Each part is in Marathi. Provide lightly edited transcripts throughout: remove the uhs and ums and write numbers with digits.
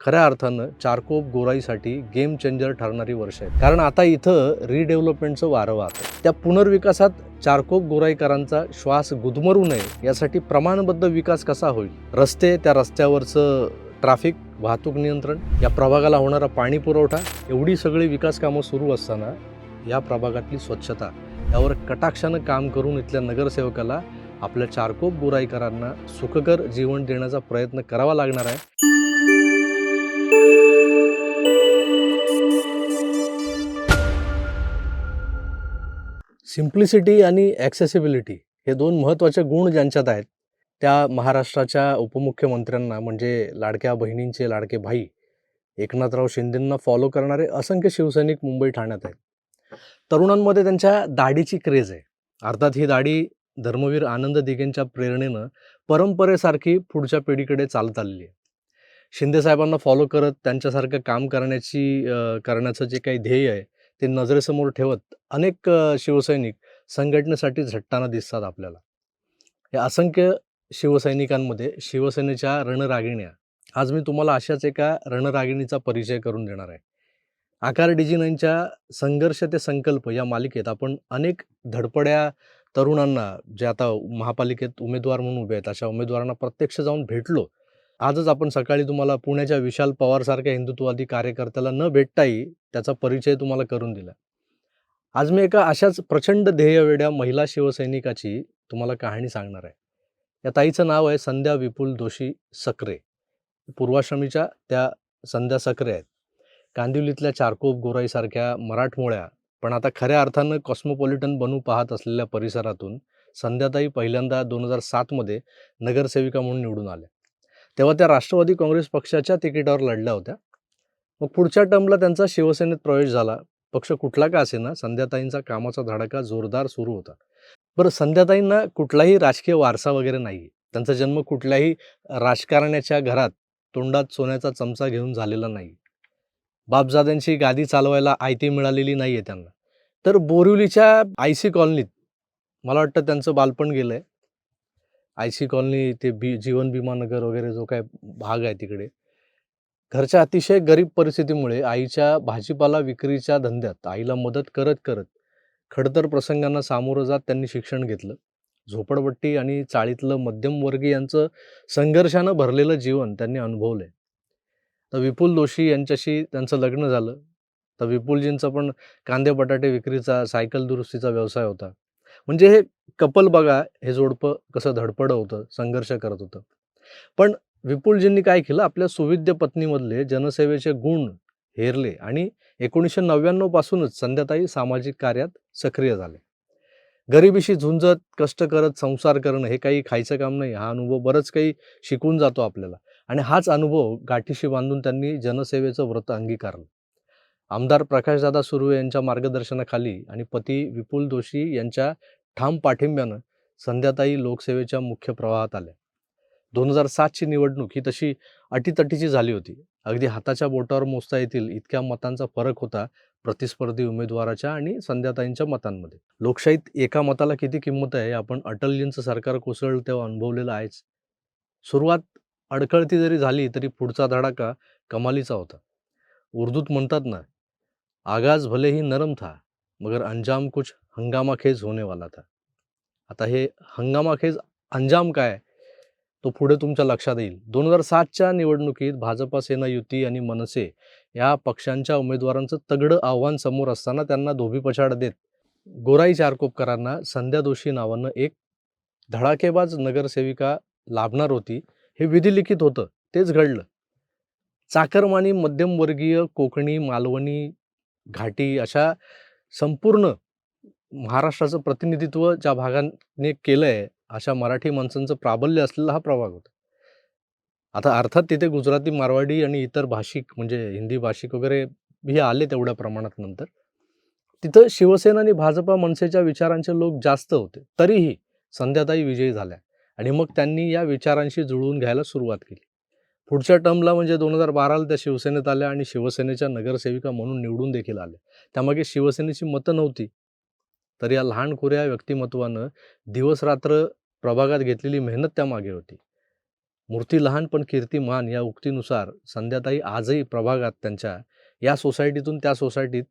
खऱ्या अर्थानं चारकोप गोराईसाठी गेम चेंजर ठरणारी वर्ष आहेत. कारण आता इथं रिडेव्हलपमेंटचं वारं वाहतं. त्या पुनर्विकासात चारकोप गोराईकरांचा श्वास गुदमरू नये यासाठी प्रमाणबद्ध विकास कसा होईल, रस्ते, त्या रस्त्यावरचं ट्रॅफिक, वाहतूक नियंत्रण, या प्रभागाला होणारा पाणी पुरवठा, एवढी सगळी विकास कामं सुरू असताना या प्रभागातली स्वच्छता यावर कटाक्षानं काम करून इथल्या नगरसेवकाला आपल्या चारकोप गोराईकरांना सुखकर जीवन देण्याचा प्रयत्न करावा लागणार आहे. सिम्प्लिसिटी आणि ॲक्सेसिबिलिटी हे दोन महत्त्वाचे गुण ज्यांच्यात आहेत, त्या महाराष्ट्राच्या उपमुख्यमंत्र्यांना म्हणजे लाडक्या बहिणींचे लाडके भाई एकनाथराव शिंदेंना फॉलो करणारे असंख्य शिवसैनिक मुंबई ठाण्यात आहेत. तरुणांमध्ये त्यांच्या दाढीची क्रेज आहे. अर्थात ही दाढी धर्मवीर आनंद दिघेंच्या प्रेरणेनं परंपरेसारखी पुढच्या पिढीकडे चालत आलेली आहे. शिंदेसाहेबांना फॉलो करत त्यांच्यासारखं काम करण्याचं जे काही ध्येय आहे ते नजरेसमोर ठेवत अनेक शिवसैनिक संघटनेसाठी झटताना दिसतात आपल्याला. या असंख्य शिवसैनिकांमध्ये शिवसेनेच्या रणरागिण्या, आज मी तुम्हाला अशाच एका रणरागिणीचा परिचय करून देणार आहे. आकार डिजिनांच्या संघर्ष ते संकल्प या मालिकेत आपण अनेक धडपड्या तरुणांना, जे आता महापालिकेत उमेदवार म्हणून उभे आहेत, अशा उमेदवारांना प्रत्यक्ष जाऊन भेटलो. आजच आपण सकाळी तुम्हाला पुण्याच्या विशाल पवारसारख्या हिंदुत्ववादी कार्यकर्त्याला न भेटताही त्याचा परिचय तुम्हाला करून दिला. आज मी एका अशाच प्रचंड ध्येयवेड्या महिला शिवसैनिकाची तुम्हाला कहाणी सांगणार आहे. या ताईचं नाव आहे संध्या विपुल दोशी सकरे. पूर्वाश्रमीच्या त्या संध्या सकरे आहेत. कांदिवलीतल्या चारकोप गोराईसारख्या मराठमोळ्या पण आता खऱ्या अर्थानं कॉस्मोपॉलिटन बनू पाहत असलेल्या परिसरातून संध्याताई पहिल्यांदा 2007 मध्ये नगरसेविका म्हणून निवडून आल्या. तेव्हा त्या राष्ट्रवादी काँग्रेस पक्षाच्या तिकिटावर लढल्या होत्या. मग पुढच्या टर्मला त्यांचा शिवसेनेत प्रवेश झाला. पक्ष कुठला का असेना, संध्याताईंचा कामाचा धडाका जोरदार सुरू होता. बरं, संध्याताईंना कुठलाही राजकीय वारसा वगैरे नाही. त्यांचा जन्म कुठल्याही राजकारण्याच्या घरात तोंडात सोन्याचा चमचा घेऊन झालेला नाही. बापजाद्यांची गादी चालवायला आयती मिळालेली नाही आहे त्यांना. तर बोरिवलीच्या आयसी कॉलनीत मला वाटतं त्यांचं बालपण गेलं आहे. आयसी कॉलनी ते जीवन भीमा नगर वगैरे जो काय भाग आहे तिकडे. घरच्या अतिशय गरीब परिस्थितीमुळे आईच्या भाजीपाला विक्रीच्या धंद्यात आईला मदत करत करत खडतर प्रसंगांना सामोरं जात त्यांनी शिक्षण घेतलं. झोपडपट्टी आणि चाळीतलं मध्यमवर्गीयांचं संघर्षानं भरलेलं जीवन त्यांनी अनुभवलंय. तर विपुल दोशी यांच्याशी त्यांचं लग्न झालं. तर विपुलजींचा पण कांदे बटाटे विक्रीचा, सायकल दुरुस्तीचा व्यवसाय होता. म्हणजे हे कपल बघा, हे जोडपं कसं धडपड होतं, संघर्ष करत होतं. पण विपुलजींनी काय केलं, आपल्या सुविद्य पत्नीमधले जनसेवेचे गुण हेरले आणि 1999 पासूनच संध्याताई सामाजिक कार्यात सक्रिय झाले. गरिबीशी झुंजत, कष्ट करत संसार करणं हे काही खायचं काम नाही. हा अनुभव बरंच काही शिकून जातो आपल्याला. आणि हाच अनुभव गाठीशी बांधून त्यांनी जनसेवेचं व्रत अंगीकारलं. आमदार प्रकाशदादा सुर्वे यांच्या मार्गदर्शनाखाली आणि पती विपुल दोशी यांच्या ठाम पाठिंब्यानं संध्याताई लोकसेवेच्या मुख्य प्रवाहात आल्या. 2007ची निवडणूक ही तशी अटीतटीची झाली होती. अगदी हाताच्या बोटावर मोजता येतील इतक्या मतांचा फरक होता प्रतिस्पर्धी उमेदवाराच्या आणि संध्याताईंच्या मतांमध्ये. लोकशाहीत एका मताला किती किंमत आहे आपण अटलजींचं सरकार कोसळलं तेव्हा अनुभवलेलं आहेच. सुरुवात अडखळती जरी झाली तरी पुढचा धडाका कमालीचा होता. उर्दूत म्हणतात ना, आगाज भले ही नरम था मगर अंजाम कुछ हंगामाखेज होने वाला था. आता हे हंगामाखेज अंजाम काय, तो पुढे तुमच्या लक्षात येईल. 2007च्या निवडणुकीत भाजपा, सेना युती आणि मनसे या पक्षांच्या उमेदवारांचं तगडं आव्हान समोर असताना त्यांना धोबीपछाड देत गोराई चारकोपकरांना संध्या दोशी नावानं एक धडाकेबाज नगरसेविका लाभणार होती. हे विधिलिखित होतं, तेच घडलं. चाकरमानी, मध्यमवर्गीय, कोकणी, मालवणी, घाटी अशा संपूर्ण महाराष्ट्राचं प्रतिनिधित्व ज्या भागाने केलं आहे, अशा मराठी माणसांचं प्राबल्य असलेला हा प्रभाग होता. आता अर्थात तिथे गुजराती, मारवाडी आणि इतर भाषिक म्हणजे हिंदी भाषिक वगैरे हे आले तेवढ्या प्रमाणात नंतर. तिथं शिवसेना आणि भाजपा, मनसेच्या विचारांचे लोक जास्त होते. तरीही संध्याताई विजयी झाल्या आणि मग त्यांनी या विचारांशी जुळवून घ्यायला सुरुवात केली. पुढच्या टर्मला म्हणजे 2012ला त्या शिवसेनेत आल्या आणि शिवसेनेच्या नगरसेविका म्हणून निवडून देखील आल्या. त्यामागे शिवसेनेची मतं नव्हती. तर या लहानखुऱ्या व्यक्तिमत्वानं दिवसरात्र प्रभागात घेतलेली मेहनत त्यामागे होती. मूर्ती लहान पण कीर्ती महान या उक्तीनुसार संध्याताई आजही प्रभागात त्यांच्या या सोसायटीतून त्या सोसायटीत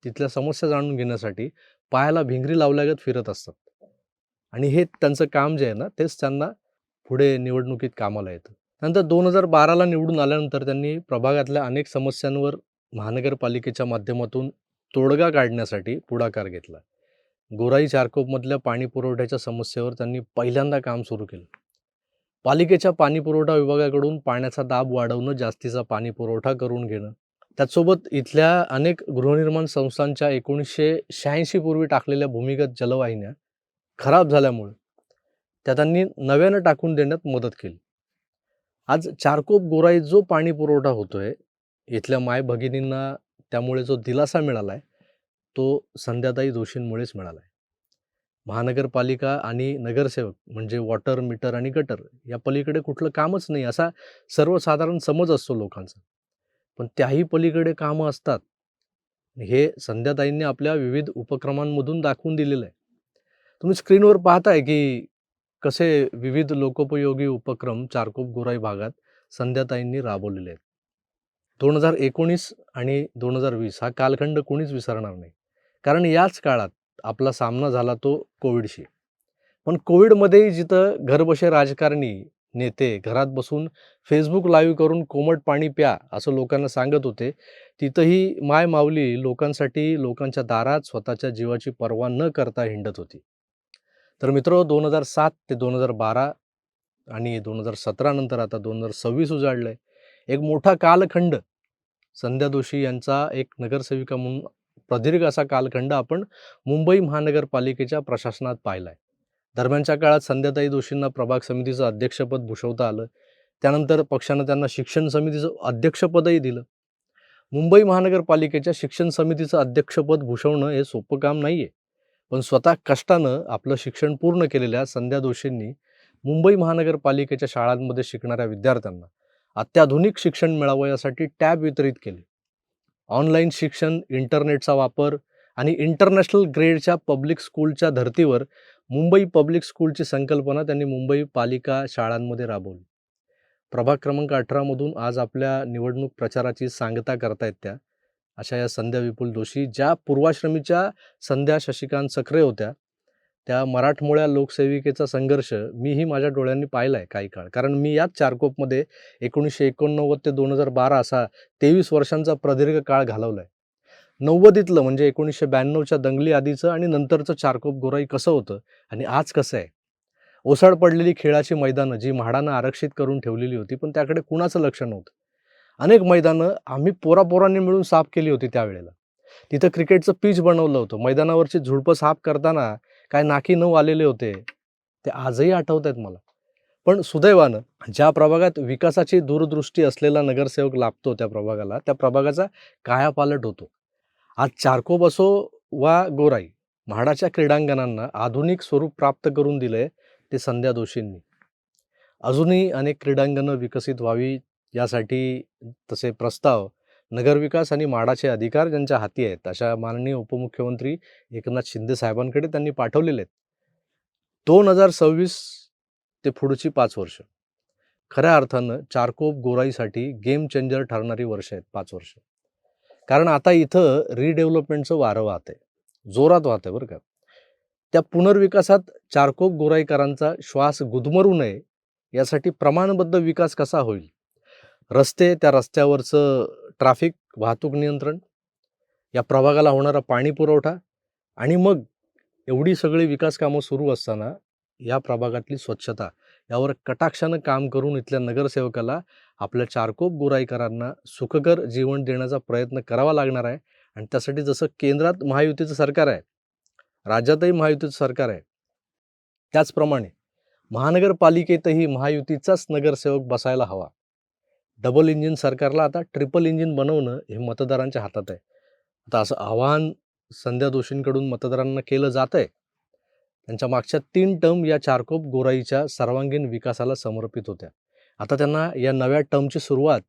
तिथल्या समस्या जाणून घेण्यासाठी पायाला भिंगरी लावल्यागत फिरत असतात. आणि हे त्यांचं काम जे आहे ना, तेच त्यांना पुढे निवडणुकीत कामाला येतं. नंतर 2012ला निवडून आल्यानंतर त्यांनी प्रभागातल्या अनेक समस्यांवर महानगरपालिकेच्या माध्यमातून तोडगा काढण्यासाठी पुढाकार घेतला. गोराई चारकोपमधल्या पाणी पुरवठ्याच्या समस्येवर त्यांनी पहिल्यांदा काम सुरू केलं. पालिकेच्या पाणीपुरवठा विभागाकडून पाण्याचा दाब वाढवणं, जास्तीचा पाणी पुरवठा करून घेणं. त्याचसोबत इथल्या अनेक गृहनिर्माण संस्थांच्या 1986 पूर्वी टाकलेल्या भूमिगत जलवाहिन्या खराब झाल्यामुळे त्या त्यांनी नव्यानं टाकून देण्यात मदत केली. आज चारकोप गोराईत जो पाणी पुरवठा होतोय, इथल्या माय-भगिनींना त्यामुळे जो दिलासा मिळालाय, तो संध्याताई जोशींमुळेच मिळालाय. महानगरपालिका आणि नगरसेवक म्हणजे वॉटर, मीटर आणि गटर या पलीकडे कुठलं कामच नाही, असा सर्वसाधारण समज असतो लोकांचा. पण त्याही पलीकडे कामं असतात. हे संध्याताईंनी आपल्या विविध उपक्रमांमधून दाखवून दिलेलं आहे. तुम्ही स्क्रीनवर पाहताय की कसे विविध लोकोपयोगी उपक्रम चारकोप गोराई भागात संध्याताईंनी राबवलेले आहेत. 2019 आणि 2020 हा कालखंड कोणीच विसरणार नाही. कारण याच काळात आपला सामना झाला तो कोविडशी. पण कोविडमध्येही जिथं घरबसे राजकारणी, नेते घरात बसून Facebook लाईव्ह करून कोमट पाणी प्या असं लोकांना सांगत होते, तिथंही माय माऊली लोकांसाठी लोकांच्या दारात स्वतःच्या जीवाची पर्वा न करता हिंडत होती. तर मित्र 2007 ते 2012 आणि 2017 नंतर आता 2026 उजाडलंय. एक मोठा कालखंड संध्या दोशी यांचा एक नगरसेविका म्हणून प्रदीर्घ असा कालखंड आपण मुंबई महानगरपालिकेच्या प्रशासनात पाहिलाय. दरम्यानच्या काळात संध्याताई दोशींना प्रभाग समितीचं अध्यक्षपद भूषवता आलं. त्यानंतर पक्षानं त्यांना शिक्षण समितीचं अध्यक्षपदही दिलं. मुंबई महानगरपालिकेच्या शिक्षण समितीचं अध्यक्षपद भूषवणं हे सोपं काम नाहीये. पण स्वतः कष्टानं आपलं शिक्षण पूर्ण केलेल्या संध्या दोशींनी मुंबई महानगरपालिकेच्या शाळांमध्ये शिकणाऱ्या विद्यार्थ्यांना अत्याधुनिक शिक्षण मिळावं यासाठी टॅब वितरित केले. ऑनलाईन शिक्षण, इंटरनेटचा वापर आणि इंटरनॅशनल ग्रेडच्या पब्लिक स्कूलच्या धर्तीवर मुंबई पब्लिक स्कूलची संकल्पना त्यांनी मुंबई पालिका शाळांमध्ये राबवली. प्रभाग क्रमांक 18मधून आज आपल्या निवडणूक प्रचाराची सांगता करतायत त्या. अशा या संध्या विपुल दोशी, ज्या पूर्वाश्रमीच्या संध्या शशिकांत सखरे होत्या, त्या मराठमोळ्या लोकसेविकेचा संघर्ष मीही माझ्या डोळ्यांनी पाहिला आहे काही काळ. कारण मी याच चारकोपमध्ये 1989 ते 2012 असा 23 वर्षांचा प्रदीर्घ काळ घालवला आहे. 90तलं म्हणजे 1992च्या दंगली आधीचं आणि नंतरचं चारकोप गोराई कसं होतं आणि आज कसं आहे. ओसाड पडलेली खेळाची मैदानं जी म्हाडानं आरक्षित करून ठेवलेली होती, पण त्याकडे कुणाचं लक्ष नव्हतं. अनेक मैदानं आम्ही पोरापोरांनी मिळून साफ केली होती त्यावेळेला. तिथं क्रिकेटचं पिच बनवलं होतं. मैदानावरची झुडपं साफ करताना काय नाकी नऊ आलेले होते, ते आजही आठवत आहेत मला. पण सुदैवानं ज्या प्रभागात विकासाची दूरदृष्टी असलेला नगरसेवक लाभतो त्या प्रभागाला, त्या प्रभागाचा कायापालट होतो. आज चारकोप असो वा गोराई, म्हाडाच्या क्रीडांगणांना आधुनिक स्वरूप प्राप्त करून दिलंय ते संध्या दोशींनी. अजूनही अनेक क्रीडांगणं विकसित व्हावी यासाठी तसे प्रस्ताव नगरविकास आणि म्हाडाचे अधिकार ज्यांच्या हाती आहेत, अशा माननीय उपमुख्यमंत्री एकनाथ शिंदे साहेबांकडे त्यांनी पाठवलेले आहेत. 2026 ते पुढची 5 वर्ष खऱ्या अर्थानं चारकोप गोराईसाठी गेम चेंजर ठरणारी वर्ष आहेत 5 वर्ष. कारण आता इथं रिडेव्हलपमेंटचं वारं वाहतंय, जोरात वाहतंय बरं का. त्या पुनर्विकासात चारकोप गोराईकरांचा श्वास गुदमरू नये यासाठी प्रमाणबद्ध विकास कसा होईल, रस्ते, त्या रस्त्यावरचं ट्रॅफिक, वाहतूक नियंत्रण, या प्रभागाला होणारा पाणी पुरवठा आणि मग एवढी सगळी विकास कामं सुरू असताना या प्रभागातली स्वच्छता यावर कटाक्षानं काम करून इथल्या नगरसेवकाला आपल्या चारकोप गोराईकरांना सुखकर जीवन देण्याचा प्रयत्न करावा लागणार आहे. आणि त्यासाठी जसं केंद्रात महायुतीचं सरकार आहे, राज्यातही महायुतीचं सरकार आहे, त्याचप्रमाणे महानगरपालिकेतही महायुतीचाच नगरसेवक बसायला हवा. डबल इंजिन सरकारला आता ट्रिपल इंजिन बनवणं हे मतदारांच्या हातात आहे. आता असं आवाहन संध्या दोशींकडून मतदारांना केलं जात आहे. त्यांच्या मागच्या 3 टर्म या चारकोप गोराईच्या सर्वांगीण विकासाला समर्पित होत्या. आता त्यांना या नव्या टर्मची सुरुवात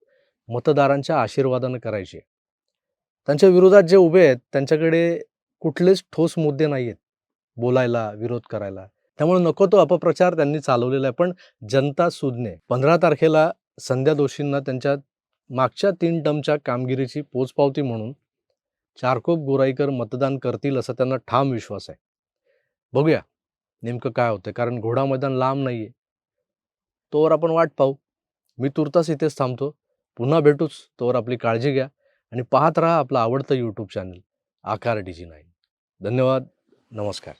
मतदारांच्या आशीर्वादानं करायची आहे. त्यांच्या विरोधात जे उभे आहेत त्यांच्याकडे कुठलेच ठोस मुद्दे नाही आहेत बोलायला, विरोध करायला. त्यामुळे नको तो अपप्रचार त्यांनी चालवलेला आहे. पण जनता सुज्ञ 15 तारखेला संध्या दोशींना त्यांच्या मागच्या 3 टर्मच्या कामगिरीची पोचपावती म्हणून चारकोप गोराईकर मतदान करतील असा त्यांना ठाम विश्वास आहे. बघूया नेमकं काय होतंय, कारण घोडा मैदान लांब नाहीये. तोवर आपण वाट पाहू. मी तुर्तास इथेच थांबतो. पुन्हा भेटूच. तोवर आपली काळजी घ्या आणि पाहत राहा आपलं आवडतं YouTube चॅनल आकार DG9. धन्यवाद. नमस्कार.